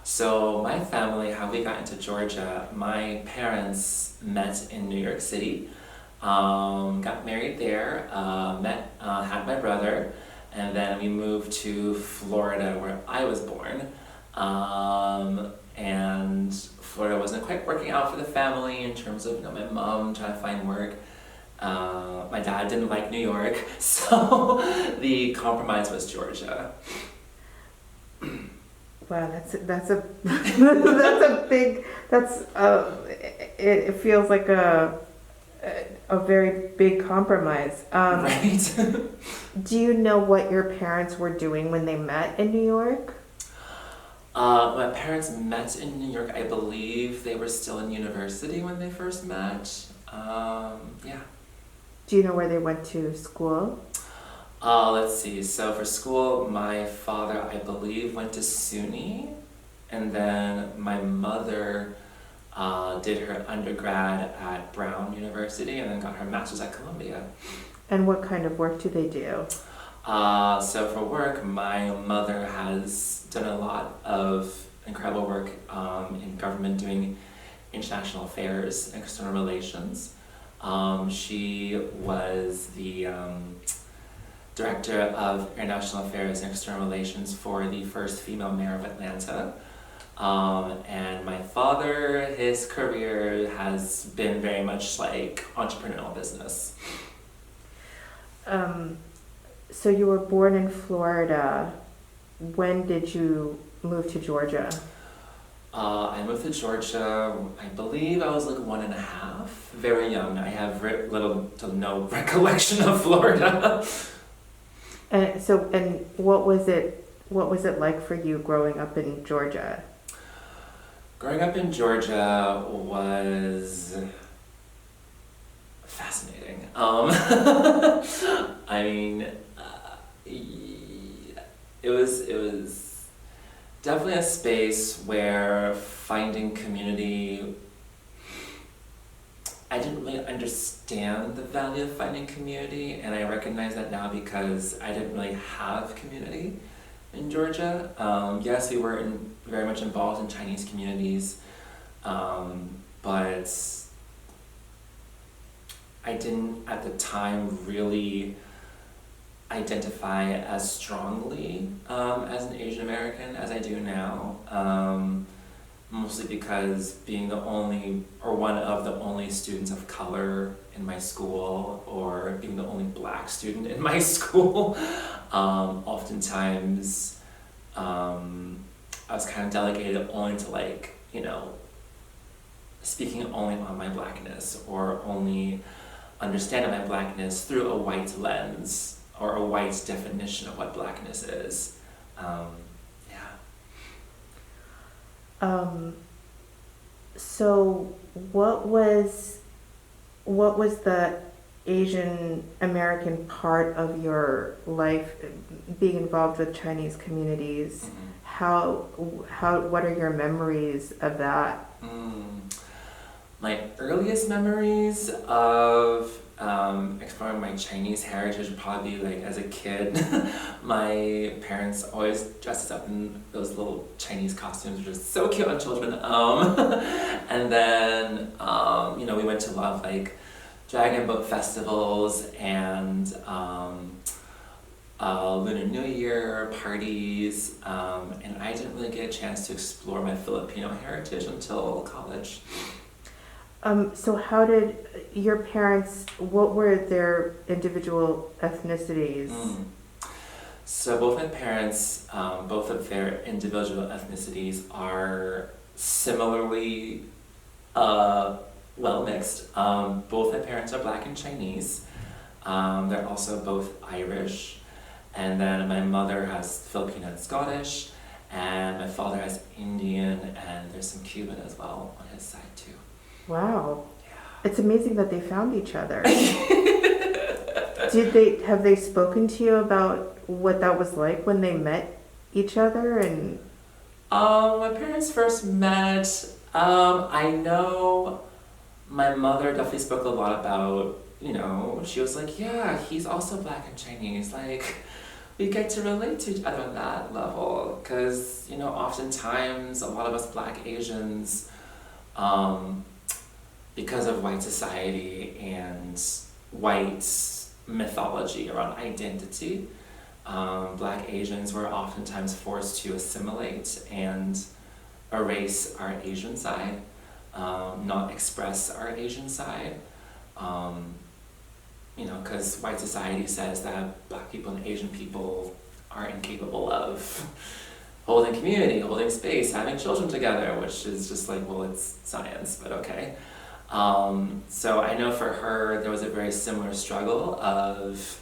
So my family, how we got into Georgia, my parents met in New York City, got married there, had my brother, and then we moved to Florida where I was born. And Florida wasn't quite working out for the family in terms of my mom trying to find work. My dad didn't like New York, so the compromise was Georgia. Wow, that's a that's a big it feels like a very big compromise. Right? Do you know what your parents were doing when they met in New York? My parents met in New York. I believe they were still in university when they first met. Yeah. Do you know where they went to school? Let's see. So for school, my father, I believe, went to SUNY, and then my mother did her undergrad at Brown University, and then got her master's at Columbia. And what kind of work do they do? So for work, my mother has done a lot of incredible work in government doing international affairs and external relations. She was the Director of International Affairs and External Relations for the first female mayor of Atlanta. And my father, his career has been very much like entrepreneurial business. So you were born in Florida. When did you move to Georgia? I moved to Georgia, I believe I was like 1.5, very young. I have little to no recollection of Florida. And what was it like for you growing up in Georgia? Growing up in Georgia was fascinating. I mean, it was definitely a space where finding community. I didn't really understand the value of finding community, and I recognize that now because I didn't really have community in Georgia. Yes, we were very much involved in Chinese communities, but I didn't at the time really identify as strongly as an Asian American as I do now. Mostly because being the only, or one of the only students of color in my school, or being the only black student in my school, oftentimes I was kind of delegated only to speaking only on my blackness, or only understanding my blackness through a white lens, or a white definition of what blackness is. So what was the Asian American part of your life, being involved with Chinese communities? What are your memories of that? My earliest memories of exploring my Chinese heritage would probably be like as a kid. My parents always dressed us up in those little Chinese costumes, which is so cute on children. And then we went to a lot of like dragon boat festivals and Lunar New Year parties, and I didn't really get a chance to explore my Filipino heritage until college. So how did your parents, what were their individual ethnicities? So both my parents, both of their individual ethnicities are similarly well mixed. Both my parents are black and Chinese. They're also both Irish. And then my mother has Filipino and Scottish, and my father has Indian, and there's some Cuban as well on his side too. Wow. Yeah. It's amazing that they found each other. Have they spoken to you about what that was like when they met each other? And my parents first met, I know my mother definitely spoke a lot about, she was like, yeah, he's also black and Chinese, like, we get to relate to each other on that level. Because, you know, oftentimes a lot of us Black Asians, because of white society and white mythology around identity, Black Asians were oftentimes forced to assimilate and erase our Asian side, not express our Asian side. You know, because white society says that Black people and Asian people are incapable of holding community, holding space, having children together, which is just like, well, it's science, but okay. So I know for her, there was a very similar struggle of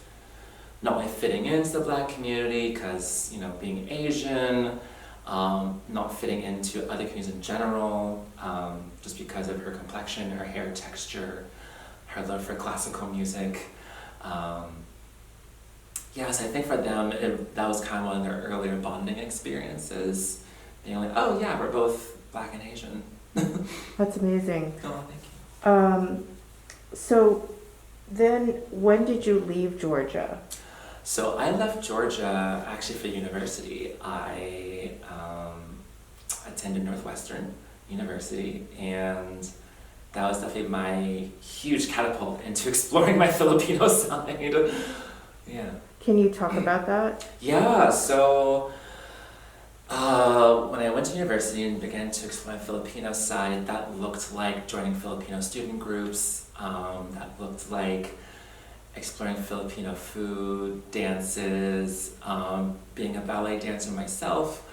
not only fitting into the Black community, because, you know, being Asian, not fitting into other communities in general, just because of her complexion, her hair texture, her love for classical music. Yes, I think for them, that was kind of one of their earlier bonding experiences, being like, oh yeah, we're both Black and Asian. That's amazing. Oh, thank you. So then when did you leave Georgia? So I left Georgia actually for university. I attended Northwestern University, and that was definitely my huge catapult into exploring my Filipino side. Yeah. Can you talk about that? Yeah, so when I went to university and began to explore my Filipino side, that looked like joining Filipino student groups, that looked like exploring Filipino food, dances, being a ballet dancer myself.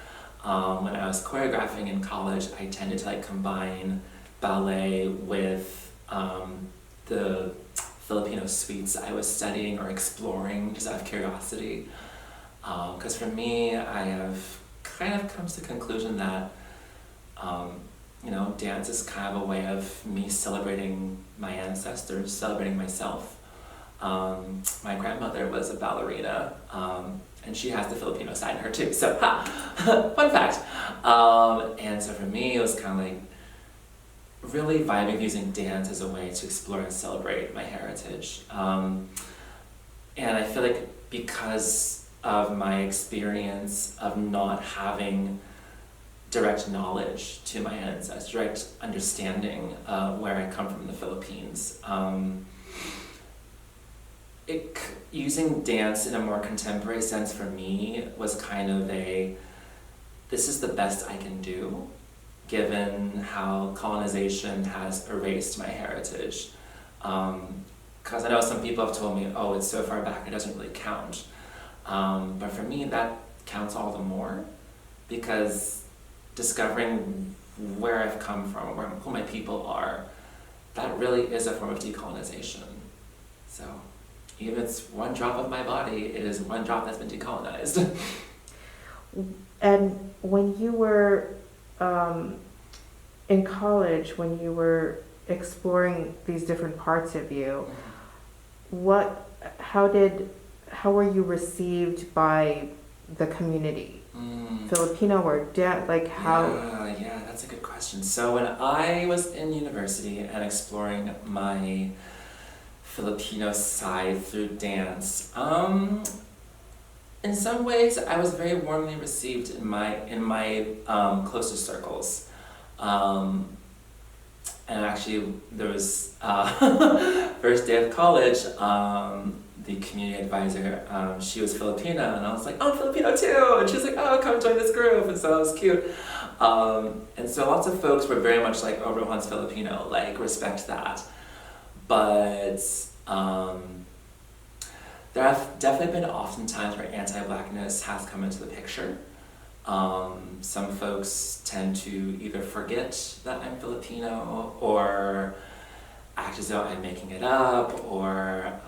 When I was choreographing in college, I tended to like combine ballet with the Filipino suites I was studying or exploring just out of curiosity. Because for me, I have kind of come to the conclusion that you know, dance is kind of a way of me celebrating my ancestors, celebrating myself. My grandmother was a ballerina, and she has the Filipino side in her too, so fun fact. And so for me, it was kind of like really vibing using dance as a way to explore and celebrate my heritage. And I feel like because of my experience of not having direct knowledge to my ancestors, direct understanding where I come from in the Philippines, using dance in a more contemporary sense for me was kind of this is the best I can do, given how colonization has erased my heritage. Because I know some people have told me, oh, it's so far back, it doesn't really count. But for me, that counts all the more, because discovering where I've come from, who my people are, that really is a form of decolonization. So even if it's one drop of my body, it is one drop that's been decolonized. And when you were in college, when you were exploring these different parts of you, how were you received by the community? Filipino or how? Yeah, that's a good question. So when I was in university and exploring my Filipino side through dance, in some ways I was very warmly received in my closest circles. And actually there was first day of college, the community advisor, she was Filipina, and I was like, oh, I'm Filipino too, and she was like, oh, come join this group, and so that was cute. And so lots of folks were very much like, oh, Rohan's Filipino, like, respect that. But there have definitely been often times where anti-Blackness has come into the picture. Some folks tend to either forget that I'm Filipino, or act as though I'm making it up, or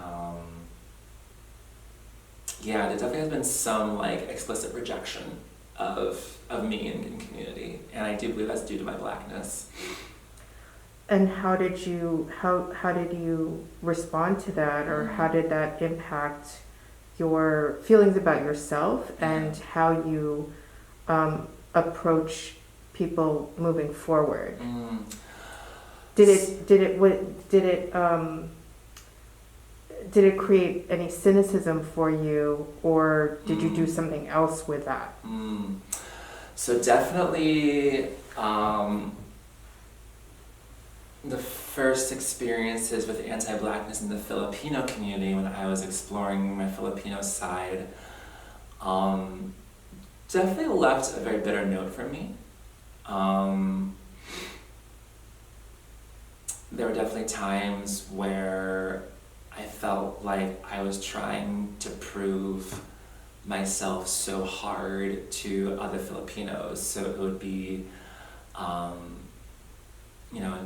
yeah, there definitely has been some like explicit rejection of me in community, and I do believe that's due to my Blackness. And how did you respond to that, or how did that impact your feelings about yourself and how you approach people moving forward? did it create any cynicism for you, or did you do something else with that? So definitely, the first experiences with anti-Blackness in the Filipino community when I was exploring my Filipino side definitely left a very bitter note for me. There were definitely times where I felt like I was trying to prove myself so hard to other Filipinos. So it would be,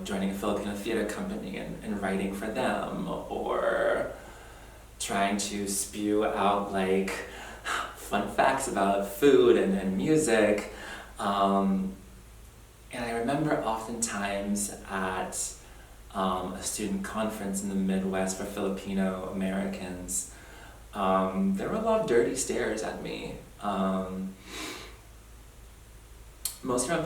joining a Filipino theater company and writing for them, or trying to spew out like fun facts about food and music. And I remember oftentimes at a student conference in the Midwest for Filipino Americans, there were a lot of dirty stares at me. Mostly around